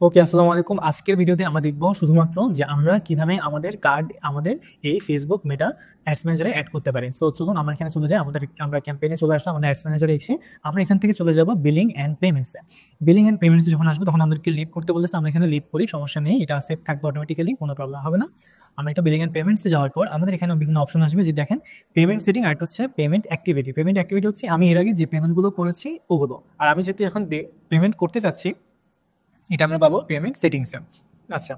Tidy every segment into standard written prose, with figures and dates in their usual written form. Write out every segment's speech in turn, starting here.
ওকে, আসসালামু আলাইকুম। আজকের ভিডিওতে আমরা দেখব শুধুমাত্র যে আমরা কিভাবে আমাদের কার্ড আমাদের এই ফেসবুক মেটা অ্যাডস ম্যানেজারে অ্যাড করতে পারি। সো চলুন আমরা এখানে চলে যাই। আমরা ক্যাম্পেইনে চলে আসলাম, আমরা অ্যাডস ম্যানেজারে এসে আমরা এখান থেকে চলে যাব বিলিং অ্যান্ড পেমেন্টসে। বিলিং অ্যান্ড পেমেন্টসে যখন আসবো তখন আমাদেরকে লিভ করতে বলেছে, আমরা এখানে লিভ করি, সমস্যা নেই, এটা সেভ থাকবে অটোমেটিক্যালি, কোনো প্রবলেম হবে না। আমরা এটা বিলিং অ্যান্ড পেমেন্টসে যাওয়ার পর আমাদের এখানে বিভিন্ন অপশন আসবে, যে দেখেন পেমেন্ট সেটিং আর হচ্ছে পেমেন্ট অ্যাক্টিভিটি। পেমেন্ট অ্যাক্টিভিটি হচ্ছে আমি এর আগে যে পেমেন্টগুলো করেছি ওগুলো, আর আমি যেহেতু এখন পেমেন্ট করতে চাচ্ছি এটা আমরা পাবো পেমেন্ট সেটিংসে। আচ্ছা,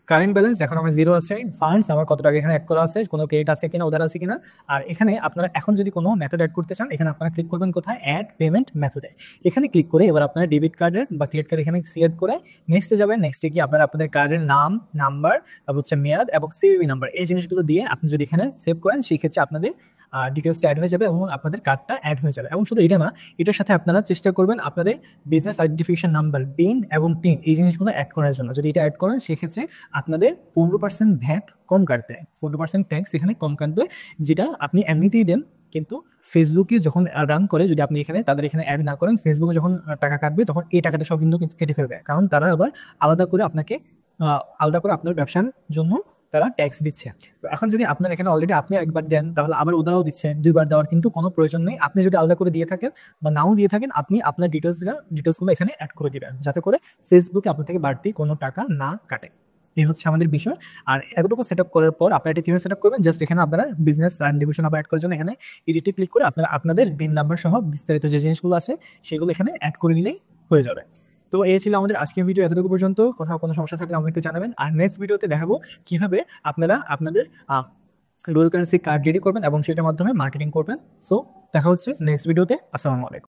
কারেন্ট ব্যালেন্স এখন আমার জিরো আছে। ফান্ডস আমার কত টাকা এখানে অ্যাড করা আছে, কোনো ক্রেডিট আছে কিনা, উধার আছে কিনা। আর এখানে আপনারা এখন যদি কোনো মেথড অ্যাড করতে চান, এখানে আপনারা ক্লিক করবেন কোথায়, অ্যাড পেমেন্ট মেথডে। এখানে ক্লিক করে এবার আপনারা ডেবিট কার্ডের বা ক্রেডিট কার্ড এখানে সিলেক্ট করে নেক্সটে যাবেন। নেক্সটে কি আপনারা আপনাদের কার্ডের নাম, নাম্বার, তারপর হচ্ছে মেয়াদ এবং সিভিভি নাম্বার, এই জিনিসগুলো দিয়ে আপনি যদি এখানে সেভ করেন, সেক্ষেত্রে আপনাদের ডিটেলসটা অ্যাড হয়ে যাবে এবং আপনাদের কার্ডটা অ্যাড হয়ে যাবে। এবং শুধু এটা না, এটার সাথে আপনারা চেষ্টা করবেন আপনাদের বিজনেস আইডেন্টিফিকেশন নাম্বার, বিন এবং পিন, এই জিনিসগুলো অ্যাড করার জন্য। যদি এটা অ্যাড করেন সেক্ষেত্রে আপনাদের 15% ভ্যাট কম কাটবে, 40% ট্যাক্স এখানে কম কাটবে, যেটা আপনি এমনিতেই দেন। কিন্তু ফেসবুকে যখন রান করে, যদি আপনি এখানে তাদের এখানে অ্যাড না করেন, ফেসবুকে যখন টাকা কাটবে তখন এই টাকাটা সব কিন্তু কেটে ফেলবে, কারণ তারা আবার আলাদা করে আপনাকে আলাদা করে আপনার ব্যবসার জন্য তারা ট্যাক্স দিচ্ছে। তো এখন যদি আপনার এখানে অলরেডি আপনি একবার দেন, তাহলে আবার ওনারাও দিচ্ছে, দুইবার দেওয়ার কিন্তু কোনো প্রয়োজন নেই। আপনি যদি আলাদা করে দিয়ে থাকেন বা নাও দিয়ে থাকেন, আপনি আপনার ডিটেলসগুলো এখানে অ্যাড করে দিবেন, যাতে করে ফেসবুকে আপনার থেকে বাড়তি কোনো টাকা না কাটে। এই হচ্ছে আমাদের বিষয়। আর এতটুকু সেট আপ করার পর আপনারা এটা কীভাবে সেট আপ করবেন, জাস্ট এখানে আপনারা বিজনেস আইডেন্টিফিকেশন নাম্বার অ্যাড করার জন্য এখানে এডিটে ক্লিক করে আপনারা আপনাদের বিন নাম্বার সহ বিস্তারিত যে জিনিসগুলো আছে সেগুলো এখানে অ্যাড করে নিলেই হয়ে যাবে। তো এই ছিল আমাদের আজকের ভিডিও, এতটুকু পর্যন্ত। কোথাও কোনো সমস্যা থাকলে আমাকে জানাবেন। আর নেক্সট ভিডিওতে দেখাবো কিভাবে আপনারা আপনাদের ডুয়াল কারেন্সি কার্ড রেডি করবেন এবং সেটার মাধ্যমে মার্কেটিং করবেন। সো দেখা হচ্ছে নেক্সট ভিডিওতে। আসসালামু আলাইকুম।